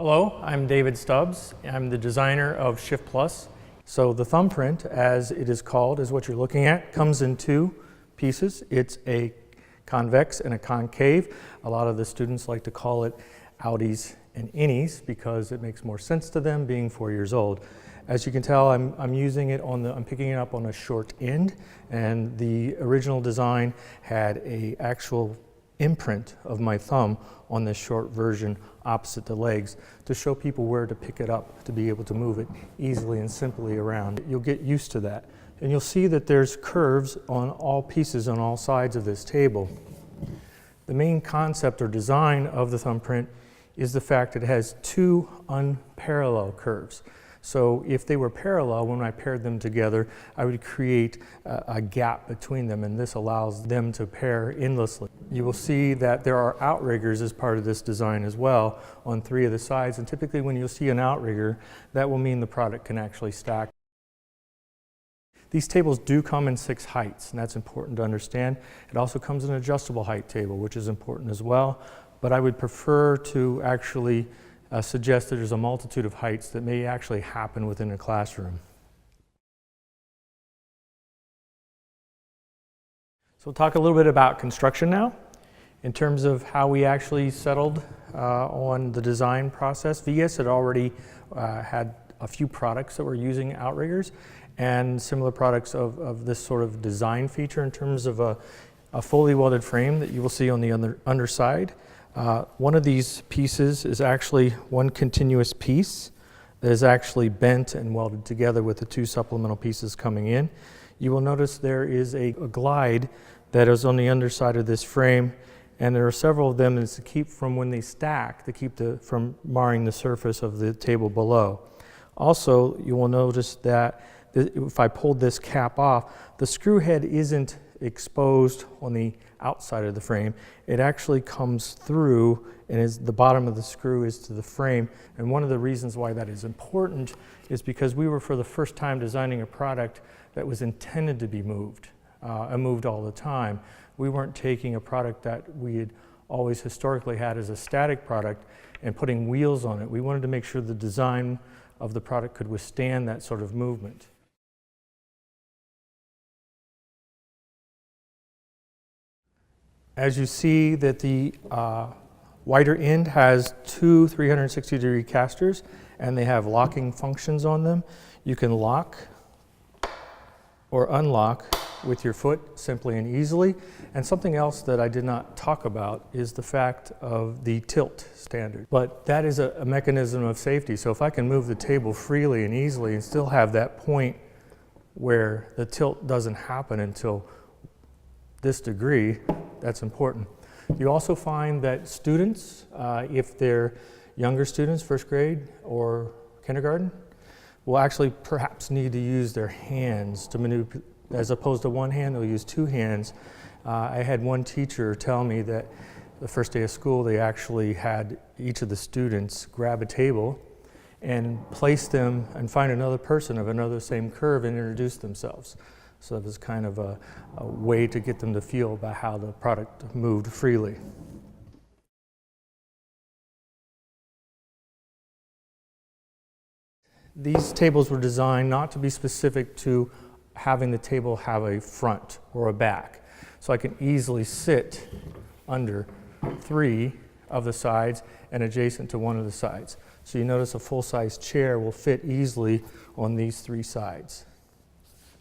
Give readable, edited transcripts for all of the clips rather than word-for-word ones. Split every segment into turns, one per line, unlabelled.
Hello, I'm David Stubbs. I'm the designer of Shift Plus. So the thumbprint, as it is called, is what you're looking at. Comes in two pieces. It's a convex and a concave. A lot of the students like to call it outies and innies because it makes more sense to them being 4 years old. As you can tell, I'm using it I'm picking it up on a short end, and the original design had a actual imprint of my thumb on this short version opposite the legs to show people where to pick it up to be able to move it easily and simply around. You'll get used to that. And you'll see that there's curves on all pieces on all sides of this table. The main concept or design of the thumbprint is the fact that it has two unparalleled curves. So if they were parallel, when I paired them together, I would create a gap between them, and this allows them to pair endlessly. You will see that there are outriggers as part of this design as well on 3 of the sides, and typically when you'll see an outrigger, that will mean the product can actually stack. These tables do come in 6 heights, and that's important to understand. It also comes in an adjustable height table, which is important as well, but I would prefer to actually suggest that there's a multitude of heights that may actually happen within a classroom. So we'll talk a little bit about construction now. In terms of how we actually settled on the design process, VS had already had a few products that were using outriggers and similar products of this sort of design feature in terms of a fully welded frame that you will see on the underside. One of these pieces is actually one continuous piece that is actually bent and welded together with the 2 supplemental pieces coming in. You will notice there is a glide that is on the underside of this frame, and there are several of them, and it's to keep from when they stack, to keep from marring the surface of the table below. Also, you will notice that if I pulled this cap off, the screw head isn't exposed on the outside of the frame. It actually comes through, and the bottom of the screw is to the frame. And one of the reasons why that is important is because we were for the first time designing a product that was intended to be moved and moved all the time. We weren't taking a product that we had always historically had as a static product and putting wheels on it. We wanted to make sure the design of the product could withstand that sort of movement. As you see that the wider end has 2 360-degree casters, and they have locking functions on them. You can lock or unlock with your foot simply and easily. And something else that I did not talk about is the fact of the tilt standard. But that is a mechanism of safety. So if I can move the table freely and easily and still have that point where the tilt doesn't happen until this degree, that's important. You also find that students, if they're younger students, 1st grade or kindergarten, will actually perhaps need to use their hands to maneuver. As opposed to one hand, they'll use 2 hands. I had one teacher tell me that the first day of school, they actually had each of the students grab a table and place them and find another person of another same curve and introduce themselves. So it was kind of a way to get them to feel about how the product moved freely. These tables were designed not to be specific to having the table have a front or a back. So I can easily sit under 3 of the sides and adjacent to 1 of the sides. So you notice a full-size chair will fit easily on these 3 sides.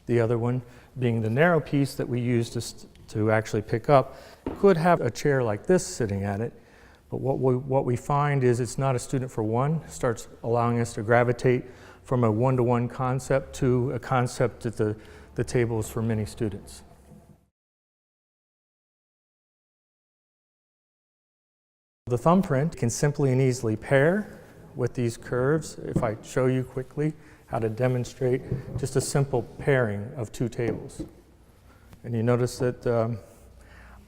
The other one, being the narrow piece that we use to actually pick up, could have a chair like this sitting at it, but what we find is it's not a student for one. It starts allowing us to gravitate from a one-to-one concept to a concept that the table is for many students. The thumbprint can simply and easily pair with these curves. If I show you quickly how to demonstrate just a simple pairing of 2 tables. And you notice that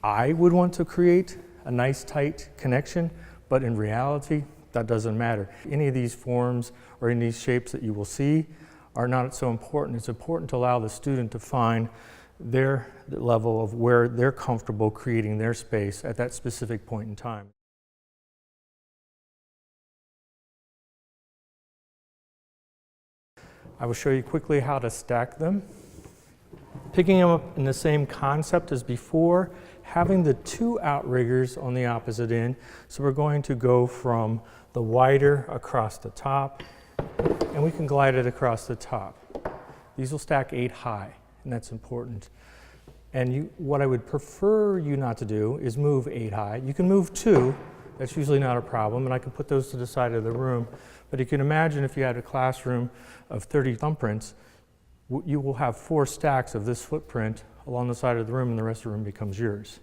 I would want to create a nice tight connection, but in reality, that doesn't matter. Any of these forms or any of these shapes that you will see are not so important. It's important to allow the student to find their level of where they're comfortable creating their space at that specific point in time. I will show you quickly how to stack them. Picking them up in the same concept as before, having the two outriggers on the opposite end. So we're going to go from the wider across the top, and we can glide it across the top. These will stack 8 high, and that's important. And what I would prefer you not to do is move 8 high. You can move 2, that's usually not a problem, and I can put those to the side of the room. But you can imagine if you had a classroom of 30 thumbprints, you will have 4 stacks of this footprint along the side of the room, and the rest of the room becomes yours.